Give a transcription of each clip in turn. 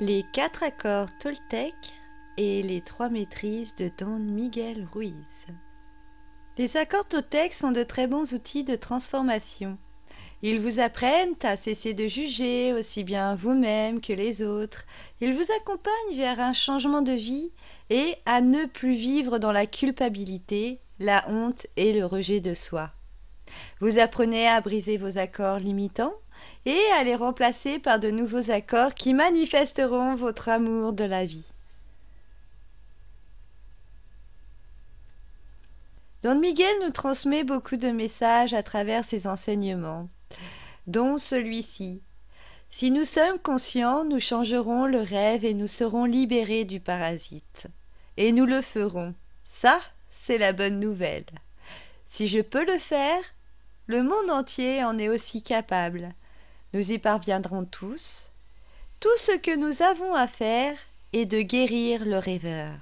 Les 4 accords Toltec et les 3 maîtrises de Don Miguel Ruiz. Les accords Toltec sont de très bons outils de transformation. Ils vous apprennent à cesser de juger aussi bien vous-même que les autres. Ils vous accompagnent vers un changement de vie et à ne plus vivre dans la culpabilité, la honte et le rejet de soi. Vous apprenez à briser vos accords limitants et à les remplacer par de nouveaux accords qui manifesteront votre amour de la vie. Don Miguel nous transmet beaucoup de messages à travers ses enseignements, dont celui-ci. Si nous sommes conscients, nous changerons le rêve et nous serons libérés du parasite. Et nous le ferons. Ça, c'est la bonne nouvelle. Si je peux le faire, le monde entier en est aussi capable. Nous y parviendrons tous. Tout ce que nous avons à faire est de guérir le rêveur.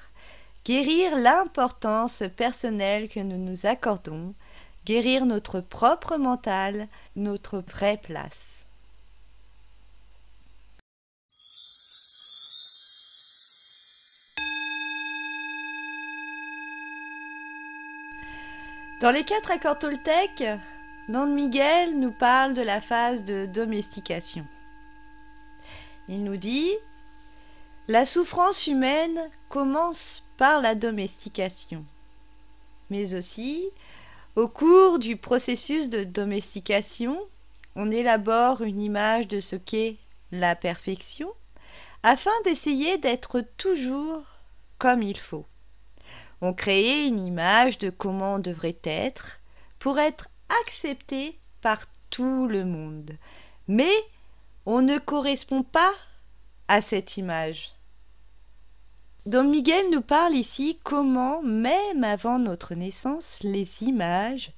Guérir l'importance personnelle que nous nous accordons, guérir notre propre mental, notre vraie place. Dans les 4 accords Toltec, Don Miguel nous parle de la phase de domestication. Il nous dit « La souffrance humaine commence par la domestication. » Mais aussi, au cours du processus de domestication, on élabore une image de ce qu'est la perfection afin d'essayer d'être toujours comme il faut. On crée une image de comment on devrait être pour être accepté par tout le monde. Mais on ne correspond pas à cette image. Don Miguel nous parle ici comment, même avant notre naissance, les images,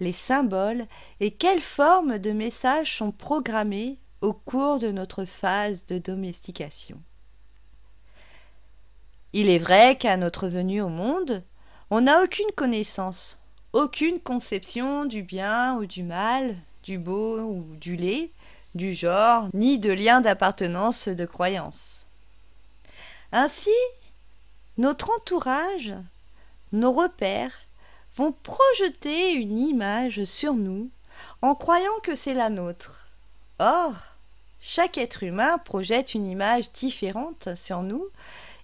les symboles et quelles formes de messages sont programmés au cours de notre phase de domestication. Il est vrai qu'à notre venue au monde, on n'a aucune connaissance, aucune conception du bien ou du mal, du beau ou du laid, du genre, ni de lien d'appartenance de croyance. Ainsi, notre entourage, nos repères, vont projeter une image sur nous en croyant que c'est la nôtre. Or, chaque être humain projette une image différente sur nous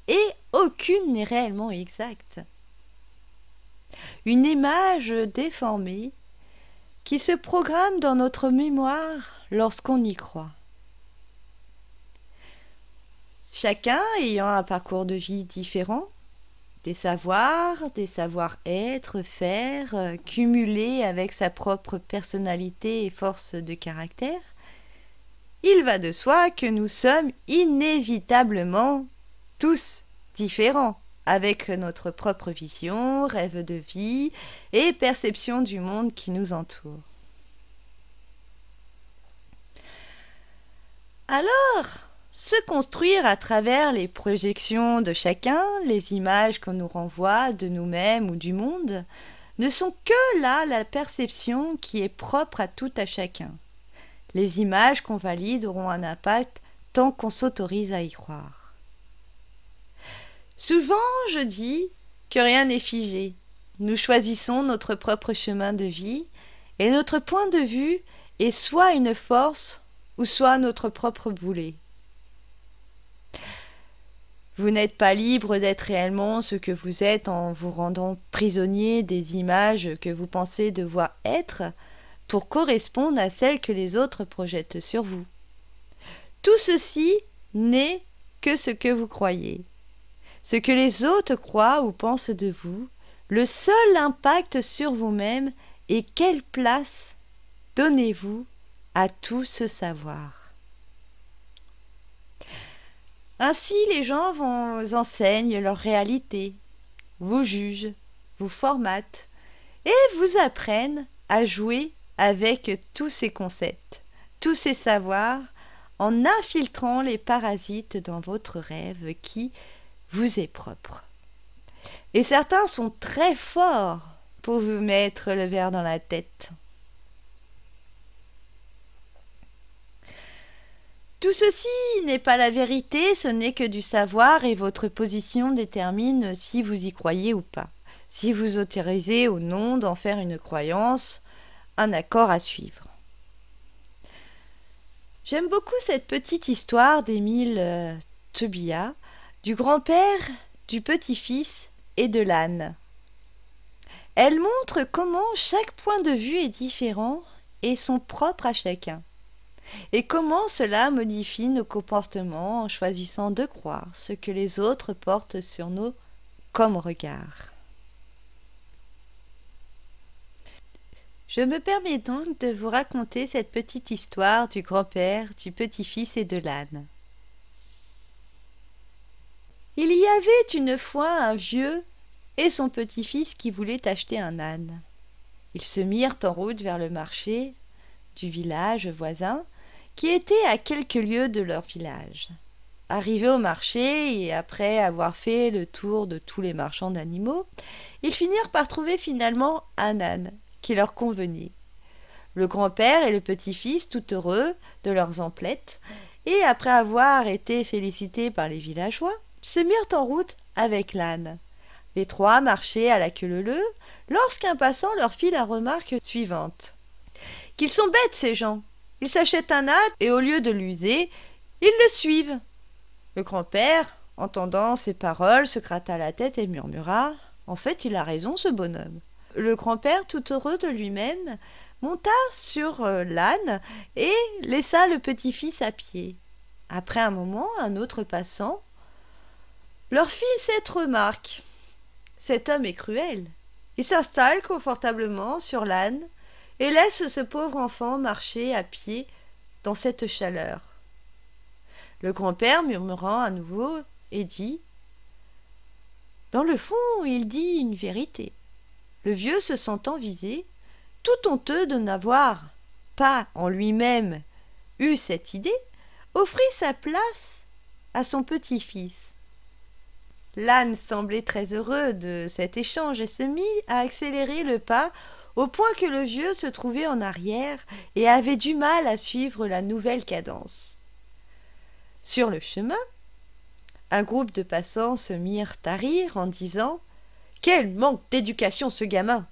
et aucune n'est réellement exacte. Une image déformée qui se programme dans notre mémoire lorsqu'on y croit. Chacun ayant un parcours de vie différent, des savoir-être, faire, cumulés avec sa propre personnalité et force de caractère, il va de soi que nous sommes inévitablement tous différents, avec notre propre vision, rêve de vie et perception du monde qui nous entoure. Alors, se construire à travers les projections de chacun, les images qu'on nous renvoie de nous-mêmes ou du monde, ne sont que là la perception qui est propre à tout à chacun. Les images qu'on valide auront un impact tant qu'on s'autorise à y croire. Souvent, je dis que rien n'est figé. Nous choisissons notre propre chemin de vie et notre point de vue est soit une force ou soit notre propre boulet. Vous n'êtes pas libre d'être réellement ce que vous êtes en vous rendant prisonnier des images que vous pensez devoir être pour correspondre à celles que les autres projettent sur vous. Tout ceci n'est que ce que vous croyez. Ce que les autres croient ou pensent de vous, le seul impact sur vous-même et quelle place donnez-vous à tout ce savoir. Ainsi, les gens vous enseignent leur réalité, vous jugent, vous formatent et vous apprennent à jouer avec tous ces concepts, tous ces savoirs, en infiltrant les parasites dans votre rêve qui vous est propre. Et certains sont très forts pour vous mettre le verre dans la tête. Tout ceci n'est pas la vérité, ce n'est que du savoir et votre position détermine si vous y croyez ou pas, si vous autorisez ou non d'en faire une croyance, un accord à suivre. J'aime beaucoup cette petite histoire d'Émile Tobia, du grand-père, du petit-fils et de l'âne. Elle montre comment chaque point de vue est différent et sont propres à chacun, et comment cela modifie nos comportements en choisissant de croire ce que les autres portent sur nous comme regard. Je me permets donc de vous raconter cette petite histoire du grand-père, du petit-fils et de l'âne. Il y avait une fois un vieux et son petit-fils qui voulaient acheter un âne. Ils se mirent en route vers le marché du village voisin, qui était à quelques lieues de leur village. Arrivés au marché et après avoir fait le tour de tous les marchands d'animaux, ils finirent par trouver finalement un âne qui leur convenait. Le grand-père et le petit-fils, tout heureux de leurs emplettes, et après avoir été félicités par les villageois, se mirent en route avec l'âne. Les trois marchaient à la queue leu-leu, lorsqu'un passant leur fit la remarque suivante. « Qu'ils sont bêtes, ces gens! Ils s'achètent un âne et au lieu de l'user, ils le suivent. » Le grand-père, entendant ces paroles, se gratta la tête et murmura « En fait, il a raison, ce bonhomme. » Le grand-père, tout heureux de lui-même, monta sur l'âne et laissa le petit-fils à pied. Après un moment, un autre passant leur fit cette remarque. « Cet homme est cruel. Il s'installe confortablement sur l'âne et laisse ce pauvre enfant marcher à pied dans cette chaleur. » Le grand-père murmurant à nouveau et dit « Dans le fond, il dit une vérité. » Le vieux, se sentant visé, tout honteux de n'avoir pas en lui-même eu cette idée, offrit sa place à son petit-fils. L'âne semblait très heureux de cet échange et se mit à accélérer le pas au point que le vieux se trouvait en arrière et avait du mal à suivre la nouvelle cadence. Sur le chemin, un groupe de passants se mirent à rire en disant « Quel manque d'éducation ce gamin!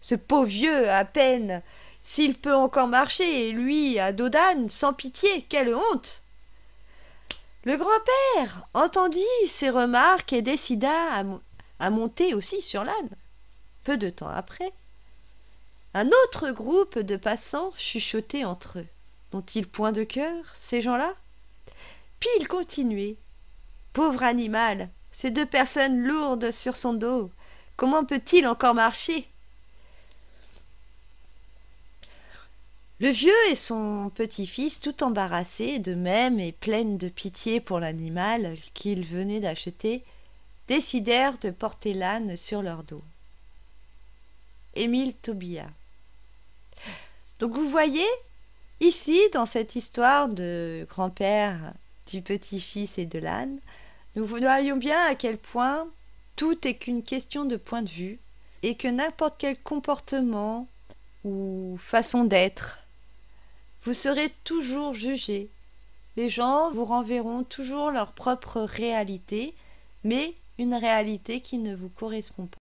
Ce pauvre vieux, à peine s'il peut encore marcher, et lui, à dos d'âne, sans pitié, quelle honte !» Le grand-père entendit ces remarques et décida à monter aussi sur l'âne. Peu de temps après, un autre groupe de passants chuchotait entre eux. N'ont-ils point de cœur, ces gens-là? Puis il continuait. Pauvre animal, ces deux personnes lourdes sur son dos, comment peut-il encore marcher? Le vieux et son petit-fils, tout embarrassés de même et pleines de pitié pour l'animal qu'ils venaient d'acheter, décidèrent de porter l'âne sur leur dos. Émile Tobia. Donc vous voyez, ici, dans cette histoire de grand-père, du petit-fils et de l'âne, nous voyons bien à quel point tout est qu'une question de point de vue et que n'importe quel comportement ou façon d'être, vous serez toujours jugé. Les gens vous renverront toujours leur propre réalité, mais une réalité qui ne vous correspond pas.